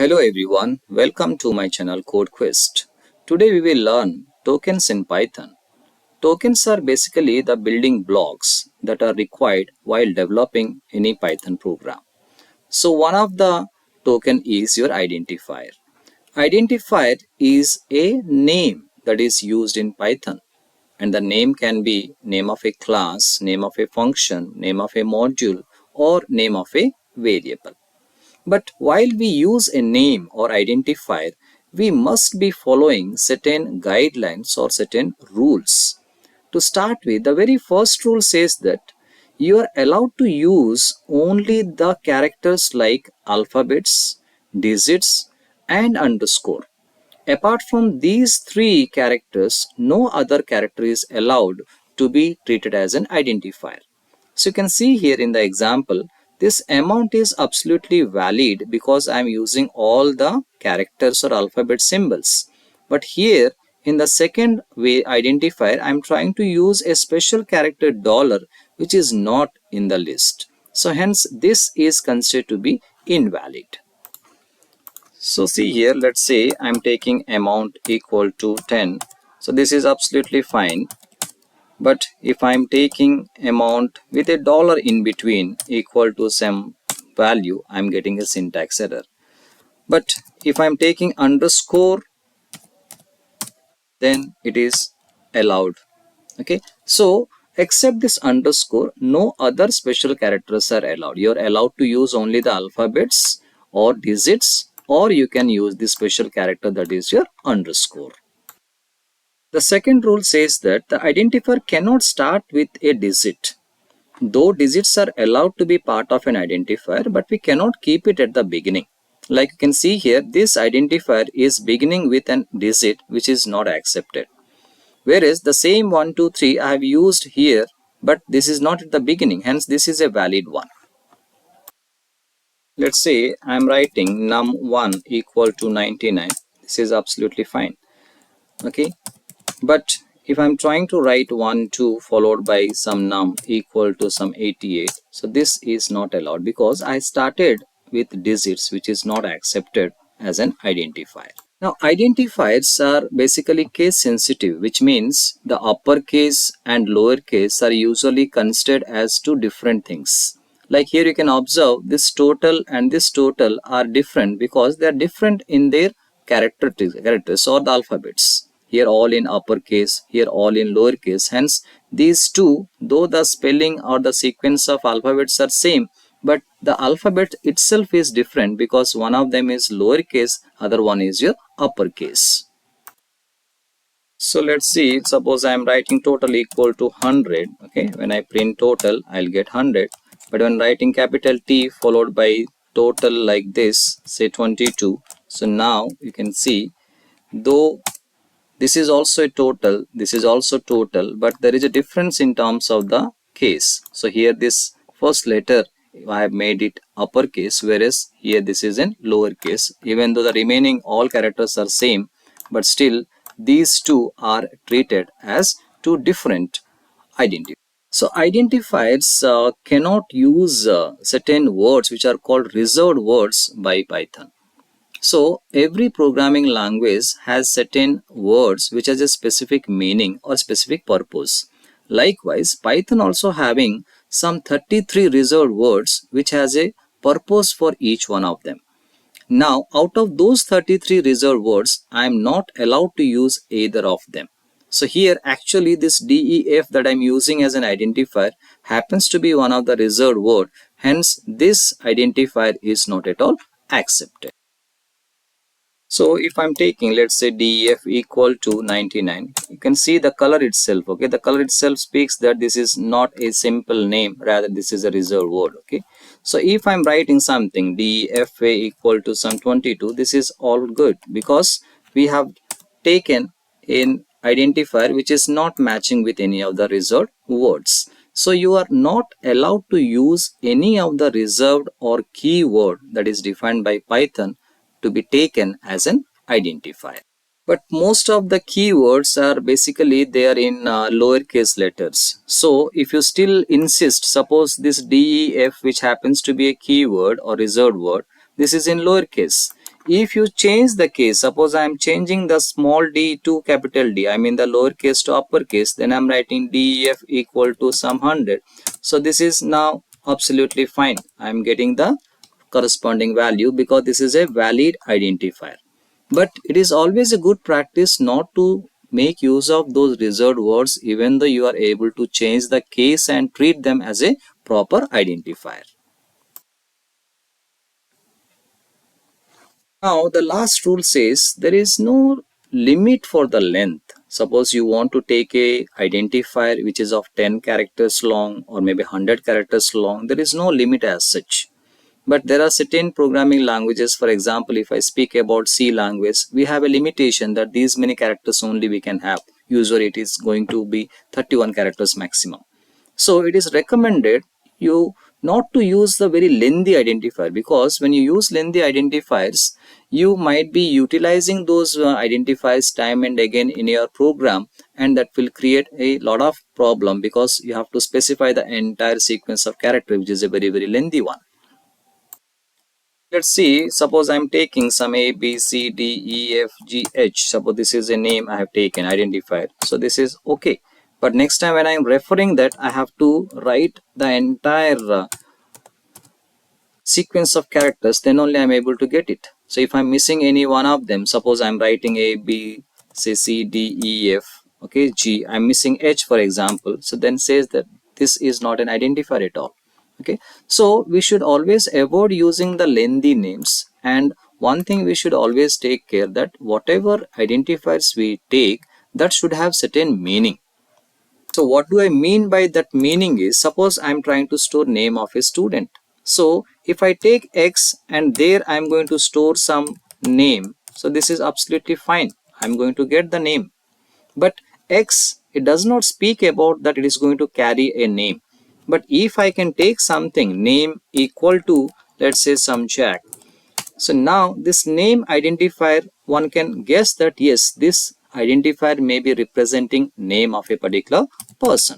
Hello everyone, welcome to my channel Code Quest. Today we will learn tokens in Python. Tokens are basically the building blocks that are required while developing any Python program. So one of the token is your identifier. Identifier is a name that is used in Python, and the name can be name of a class, name of a function, name of a module, or name of a variable. But while we use a name or identifier, we must be following certain guidelines or certain rules. To start with, the very first rule says that you are allowed to use only the characters like alphabets, digits, and underscore. Apart from these three characters, no other character is allowed to be treated as an identifier. So you can see here in the example, this amount is absolutely valid because I am using all the characters or alphabet symbols. But here in the second way identifier, I am trying to use a special character dollar which is not in the list. So hence this is considered to be invalid. So see here, let's say I'm taking amount equal to 10. So this is absolutely fine. But if I'm taking amount with a dollar in between equal to some value, I'm getting a syntax error. But if I'm taking underscore, then it is allowed. Okay. So except this underscore, no other special characters are allowed. You're allowed to use only the alphabets or digits, or you can use the special character that is your underscore. The second rule says that the identifier cannot start with a digit. Though digits are allowed to be part of an identifier, but we cannot keep it at the beginning. Like you can see here, this identifier is beginning with an digit which is not accepted. Whereas the same 1, 2, 3 I have used here, but this is not at the beginning, hence this is a valid one. Let's say I am writing num1 equal to 99. This is absolutely fine. Okay, but if I'm trying to write 1, 2 followed by some num equal to some 88, so this is not allowed because I started with digits which is not accepted as an identifier. Now identifiers are basically case sensitive, which means the uppercase and lowercase are usually considered as two different things. Like here you can observe this total and this total are different because they are different in their characters or the alphabets. Here all in uppercase, here all in lowercase. Hence these two, though the spelling or the sequence of alphabets are same, but the alphabet itself is different because one of them is lowercase, other one is your uppercase. So let's see, suppose I am writing total equal to 100. Okay, when I print total, I'll get 100. But when writing capital T followed by total like this, say 22. So now you can see, though this is also a total, this is also total, but there is a difference in terms of the case. So here this first letter I have made it uppercase, whereas here this is in lowercase. Even though the remaining all characters are same, but still these two are treated as two different identifiers. So identifiers cannot use certain words which are called reserved words by Python. So every programming language has certain words which has a specific meaning or specific purpose. Likewise, Python also having some 33 reserved words which has a purpose for each one of them. Now, out of those 33 reserved words, I am not allowed to use either of them. So here actually this DEF that I am using as an identifier happens to be one of the reserved word. Hence, this identifier is not at all accepted. So if I'm taking, let's say DEF equal to 99, you can see the color itself. Okay, the color itself speaks that this is not a simple name, rather this is a reserved word. Okay, so if I'm writing something DEFA equal to some 22, this is all good because we have taken an identifier which is not matching with any of the reserved words. So you are not allowed to use any of the reserved or keyword that is defined by Python to be taken as an identifier. But most of the keywords are basically there in lowercase letters. So if you still insist, suppose this DEF which happens to be a keyword or reserved word, this is in lowercase. if you change the case, suppose I am changing the small d to capital D, I mean the lowercase to uppercase, then I'm writing def equal to some 100. So this is now absolutely fine. I'm getting the corresponding value because this is a valid identifier. But it is always a good practice not to make use of those reserved words even though you are able to change the case and treat them as a proper identifier. Now, the last rule says there is no limit for the length. Suppose you want to take a identifier which is of 10 characters long or maybe 100 characters long. There is no limit as such. But there are certain programming languages. For example, if I speak about C language, we have a limitation that these many characters only we can have. Usually it is going to be 31 characters maximum. So it is recommended you not to use the very lengthy identifier, because when you use lengthy identifiers, you might be utilizing those identifiers time and again in your program, and that will create a lot of problem because you have to specify the entire sequence of character, which is a very lengthy one. Let's see, suppose I'm taking some A, B, C, D, E, F, G, H. Suppose this is a name I have taken, identifier. So this is okay. But next time when I'm referring that, I have to write the entire sequence of characters, then only I'm able to get it. So if I'm missing any one of them, suppose I'm writing A, B, say C, D, E, F, okay, G, I'm missing H for example. So then says that this is not an identifier at all. Okay, so we should always avoid using the lengthy names, and one thing we should always take care that whatever identifiers we take, that should have certain meaning. So what do I mean by that meaning is, suppose I'm trying to store name of a student. So if I take X and there I'm going to store some name, so this is absolutely fine. I'm going to get the name. But X, it does not speak about that it is going to carry a name. But if I can take something name equal to, let's say, some Jack. So now this name identifier, one can guess that yes, this identifier may be representing name of a particular person.